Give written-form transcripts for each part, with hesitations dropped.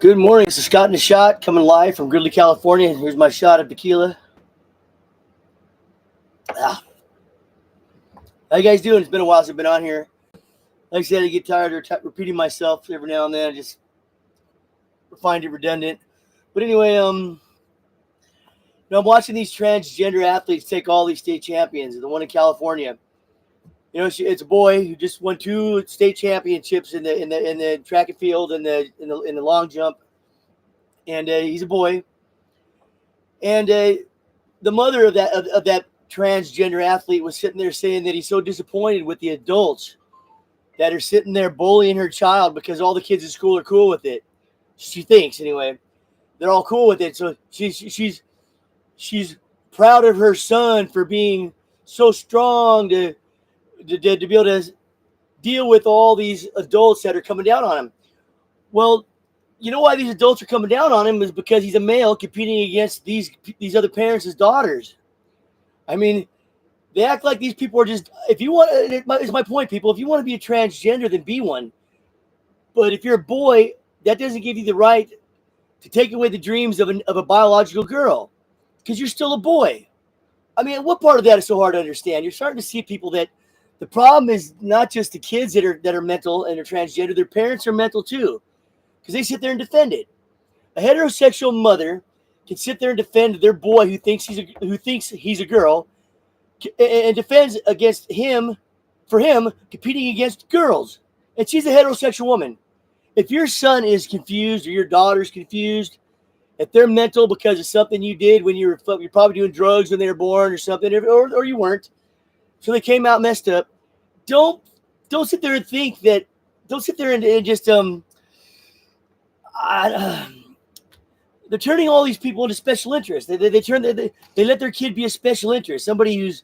Good morning. This is Scott in the Shot coming live from Gridley, California. Here's my shot of tequila. How you guys doing? It's been a while since I've been on here. Like I said, I get tired of repeating myself every now and then. I just find it redundant. But anyway, I'm watching these transgender athletes take all these state champions. The one in California, it's a boy who just won 2 state championships in the track and field and in the long jump, and he's a boy. And the mother of that transgender athlete was sitting there saying that he's so disappointed with the adults that are sitting there bullying her child because all the kids at school are cool with it. She thinks anyway, they're all cool with it. So she's proud of her son for being so strong to be able to deal with all these adults that are coming down on him. Well, you know why these adults are coming down on him is because he's a male competing against these other parents' daughters. I mean, they act like these people are just, if you want, it's my point, people, if you want to be a transgender, then be one. But if you're a boy, that doesn't give you the right to take away the dreams of a biological girl because you're still a boy. I mean, what part of that is so hard to understand? You're starting to see people that the problem is not just the kids that are mental and are transgender, their parents are mental too because they sit there and defend it. A heterosexual mother can sit there and defend their boy who thinks he's a girl and defends against him for him competing against girls. And she's a heterosexual woman. If your son is confused or your daughter's confused, if they're mental because of something you did when you're probably doing drugs when they were born or something, or you weren't, so they came out messed up, don't sit there and think that. Don't sit there and just they're turning all these people into special interests. They let their kid be a special interest, somebody who's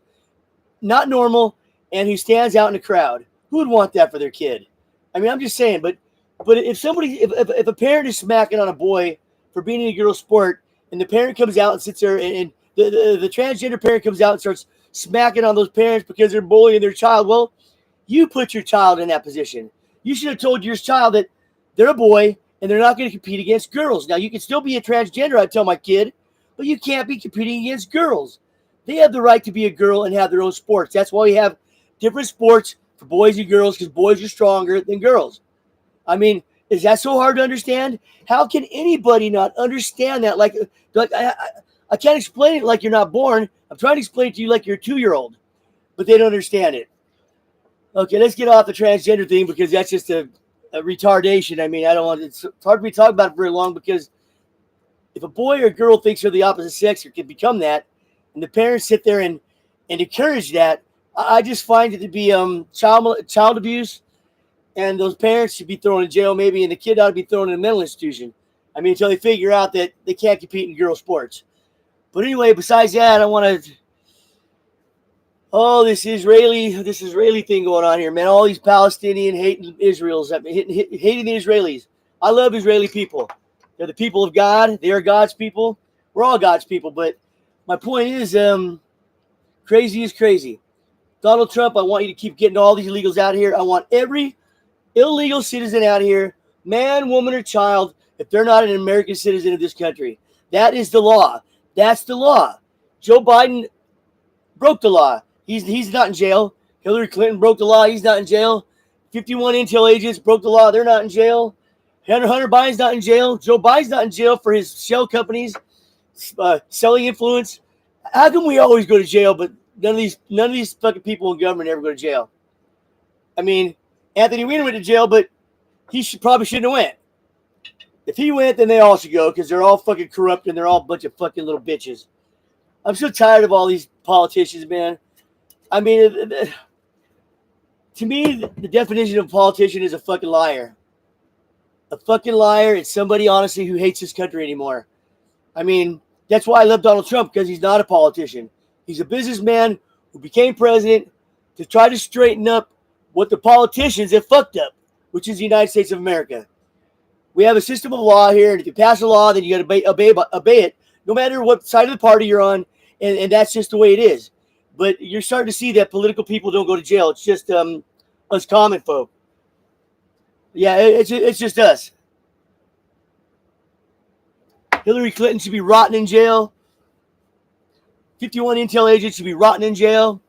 not normal and who stands out in a crowd. Who would want that for their kid? I mean, I'm just saying. But if a parent is smacking on a boy for being in a girl sport, and the parent comes out and sits there, and the transgender parent comes out and starts smacking on those parents because they're bullying their child, well, you put your child in that position. You should have told your child that they're a boy and they're not going to compete against girls. Now, you can still be a transgender, I tell my kid, but you can't be competing against girls. They have the right to be a girl and have their own sports. That's why we have different sports for boys and girls, because boys are stronger than girls. I mean, is that so hard to understand? How can anybody not understand that? Like I can't explain it like you're not born. I'm trying to explain it to you like you're a 2-year-old, but they don't understand it. Okay, let's get off the transgender thing because that's just a retardation. I mean, I don't want it's hard for me to talk about it very long because if a boy or a girl thinks they're the opposite sex or can become that, and the parents sit there and encourage that, I just find it to be child abuse, and those parents should be thrown in jail maybe, and the kid ought to be thrown in a mental institution. I mean, until they figure out that they can't compete in girl sports. But anyway, besides that, I want to. Oh, this Israeli thing going on here, man. All these Palestinian hating Israelis, hating the Israelis. I love Israeli people. They're the people of God. They are God's people. We're all God's people. But my point is, crazy is crazy. Donald Trump, I want you to keep getting all these illegals out of here. I want every illegal citizen out of here, man, woman, or child, if they're not an American citizen of this country. That is the law. That's the law. Joe Biden broke the law. He's not in jail. Hillary Clinton broke the law. He's not in jail. 51 intel agents broke the law. They're not in jail. Hunter Biden's not in jail. Joe Biden's not in jail for his shell companies selling influence. How come we always go to jail, but none of these fucking people in government ever go to jail? I mean, Anthony Weiner went to jail, but he probably shouldn't have went. If he went, then they all should go because they're all fucking corrupt and they're all a bunch of fucking little bitches. I'm so tired of all these politicians, man. I mean, to me, the definition of a politician is a fucking liar. A fucking liar. It's somebody, honestly, who hates this country anymore. I mean, that's why I love Donald Trump, because he's not a politician. He's a businessman who became president to try to straighten up what the politicians have fucked up, which is the United States of America. We have a system of law here, and if you pass a law, then you got to obey it, no matter what side of the party you're on, and that's just the way it is. But you're starting to see that political people don't go to jail. It's just us common folk. Yeah, it's just us. Hillary Clinton should be rotting in jail. 51 intel agents should be rotting in jail.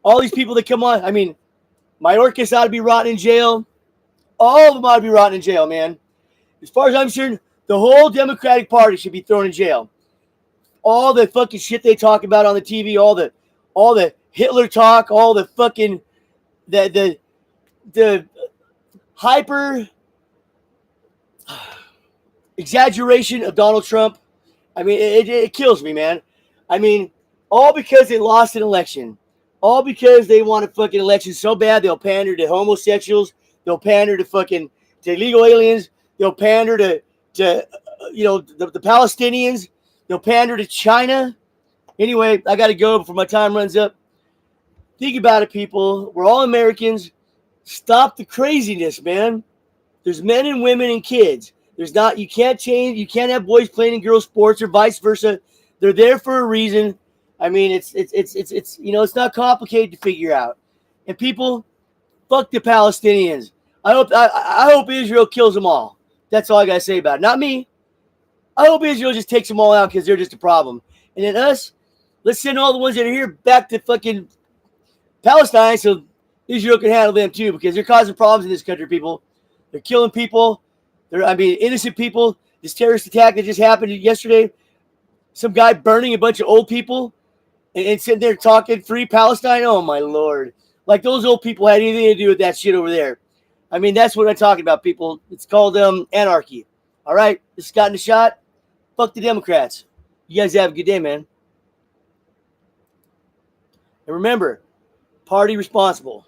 All these people that come on, I mean, Mayorkas ought to be rotting in jail. All of them ought to be rotting in jail, man. As far as I'm concerned, the whole Democratic Party should be thrown in jail. All the fucking shit they talk about on the TV, all the Hitler talk, all the fucking the hyper exaggeration of Donald Trump. I mean, it kills me, man. I mean, all because they lost an election. All because they want a fucking election so bad they'll pander to homosexuals. They'll pander to illegal aliens. They'll pander to the Palestinians. They'll pander to China. Anyway, I got to go before my time runs up. Think about it, people. We're all Americans. Stop the craziness, man. There's men and women and kids. You can't change. You can't have boys playing in girls' sports or vice versa. They're there for a reason. I mean, it's not complicated to figure out. And people, fuck the Palestinians. I hope Israel kills them all. That's all I gotta say about it. Not me. I hope Israel just takes them all out because they're just a problem. And then us, let's send all the ones that are here back to fucking Palestine so Israel can handle them too, because they're causing problems in this country, people. They're killing people. Innocent people. This terrorist attack that just happened yesterday, some guy burning a bunch of old people and sitting there talking free Palestine. Oh, my Lord. Like those old people had anything to do with that shit over there. I mean, that's what I'm talking about, people. It's called anarchy. All right? This has gotten a shot. Fuck the Democrats. You guys have a good day, man. And remember, party responsible.